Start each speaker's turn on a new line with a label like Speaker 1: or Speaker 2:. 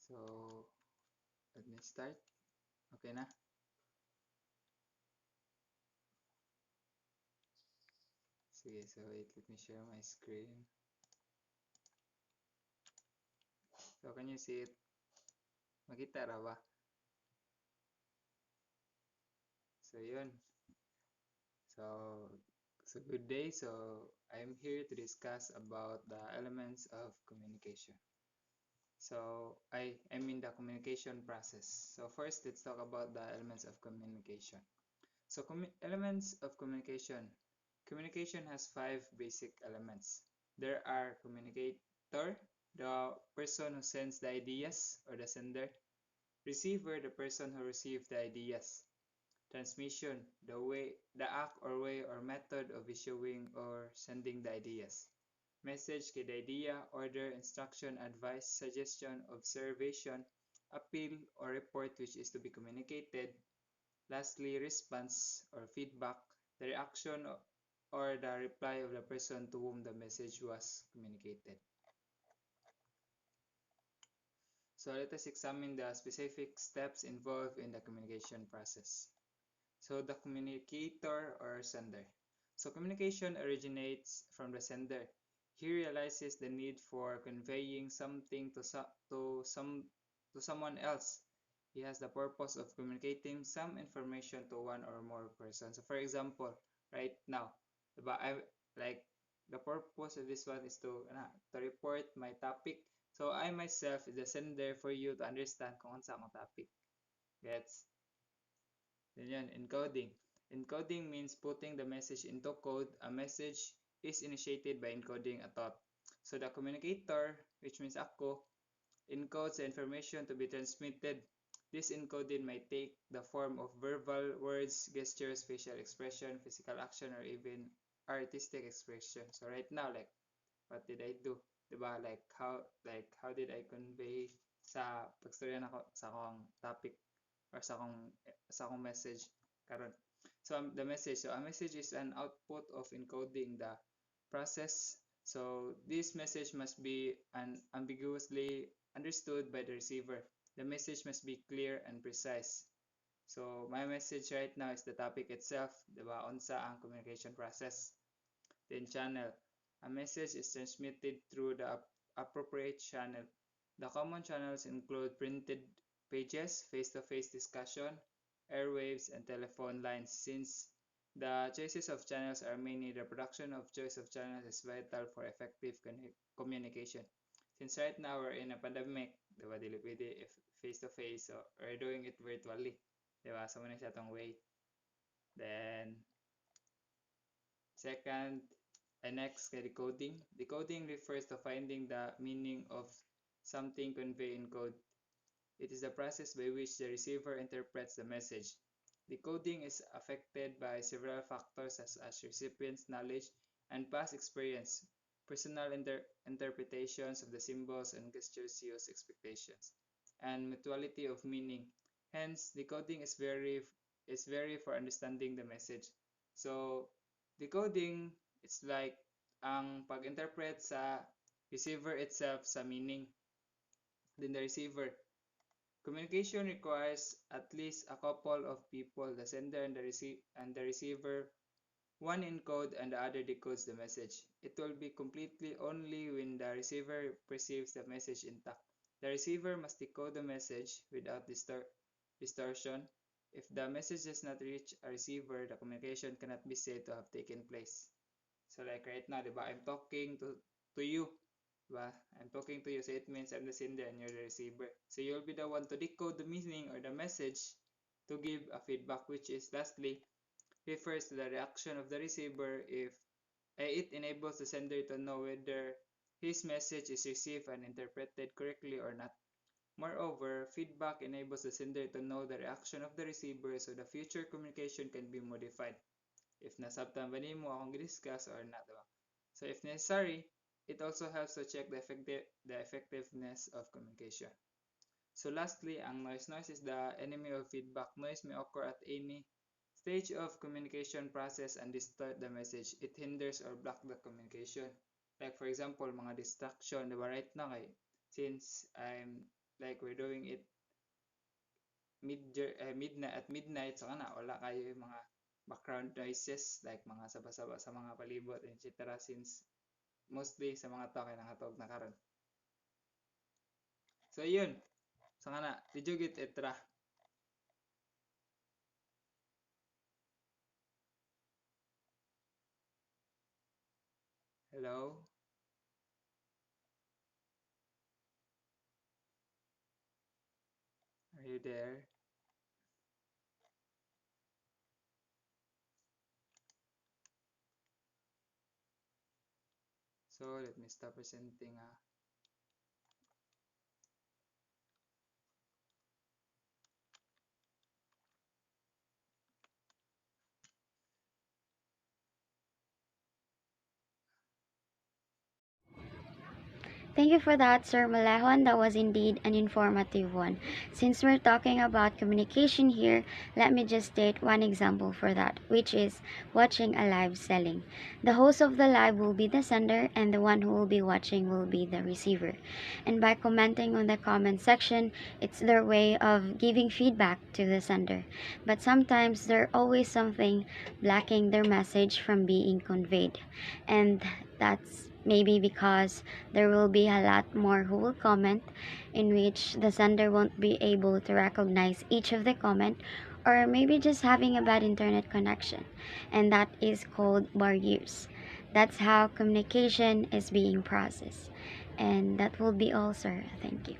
Speaker 1: So, let me start. Okay na? Sige, so wait, let me share my screen. So, can you see it? Makita ra ba? So, yun. So good day. So, I'm here to discuss about the elements of communication. So, I mean the communication process. So, first, let's talk about the elements of communication. So, elements of communication. Communication has 5 basic elements. There are communicator, the person who sends the ideas or the sender. Receiver, the person who receives the ideas. Transmission, the act or way or method of issuing or sending the ideas. Message, the idea, order, instruction, advice, suggestion, observation, appeal, or report which is to be communicated. Lastly, response or feedback, the reaction or the reply of the person to whom the message was communicated. So let us examine the specific steps involved in the communication process. So the communicator or sender. So communication originates from the sender. He realizes the need for conveying something to someone else. He has the purpose of communicating some information to one or more persons. So for example, right now, diba, like the purpose of this one is to report my topic. So I myself is the sender for you to understand kung ano sa akong topic. Gets? Then yan, encoding. Encoding means putting the message into code. A message is initiated by encoding a thought. So the communicator, which means ako, encodes the information to be transmitted. This encoding might take the form of verbal words, gestures, facial expression, physical action, or even artistic expression. So right now, like, what did I do? Diba? Like how did I convey sa pagstorya nako sa akong topic or sa akong message karon. So a message is an output of encoding the process. So this message must be ambiguously understood by the receiver. The message must be clear and precise. So my message right now is the topic itself, diba? Unsa ang communication process. Then channel. A message is transmitted through the appropriate channel. The common channels include printed pages, face-to-face discussion, airwaves, and telephone lines. Since the choices of channels are many, the production of choice of channels is vital for effective communication. Since right now we're in a pandemic, diba, dili pwede if face-to-face, so we're doing it virtually. Diba? So muna siya tong way. Then, second, and next, decoding. Decoding refers to finding the meaning of something conveyed in code. It is the process by which the receiver interprets the message. Decoding is affected by several factors such as recipient's knowledge and past experience, personal interpretations of the symbols and gestures used, expectations, and mutuality of meaning. Hence, decoding is very for understanding the message. So, decoding, it's like ang pag-interpret sa receiver itself sa meaning. Then the receiver. Communication requires at least a couple of people, the sender and the receiver. One encodes and the other decodes the message. It will be completely only when the receiver perceives the message intact. The receiver must decode the message without distortion. If the message does not reach a receiver, the communication cannot be said to have taken place. So like right now, diba, I'm talking to you. Diba? I'm talking to you, so it means I'm the sender and you're the receiver. So you'll be the one to decode the meaning or the message to give a feedback, which is lastly refers to the reaction of the receiver if it enables the sender to know whether his message is received and interpreted correctly or not. Moreover, feedback enables the sender to know the reaction of the receiver so the future communication can be modified if nasabtan ba nimo akong gidiscuss or not, diba? So if necessary, it also helps to check the effectiveness of communication. So lastly, ang noise. Noise is the enemy of feedback. Noise may occur at any stage of communication process and distort the message. It hinders or block the communication. Like for example, mga distraction, diba? Right now, since I'm like we're doing it midnight at midnight, so kana wala kayo yung mga background noises like mga saba-saba sa mga palibot, etc. Since mostly sa mga tao kay nangatog na karon. So yun, so kana did you get it ra? Hello, are you there? So let me stop presenting.
Speaker 2: Thank you for that, Sir Malahon. That was indeed an informative one. Since we're talking about communication here, let me just state one example for that, which is watching a live selling. The host of the live will be the sender, and the one who will be watching will be the receiver. And by commenting on the comment section, it's their way of giving feedback to the sender. But sometimes there's always something blocking their message from being conveyed. And that's maybe because there will be a lot more who will comment, in which the sender won't be able to recognize each of the comment, or maybe just having a bad internet connection, and that is called barriers. That's how communication is being processed. And that will be all, sir. Thank you.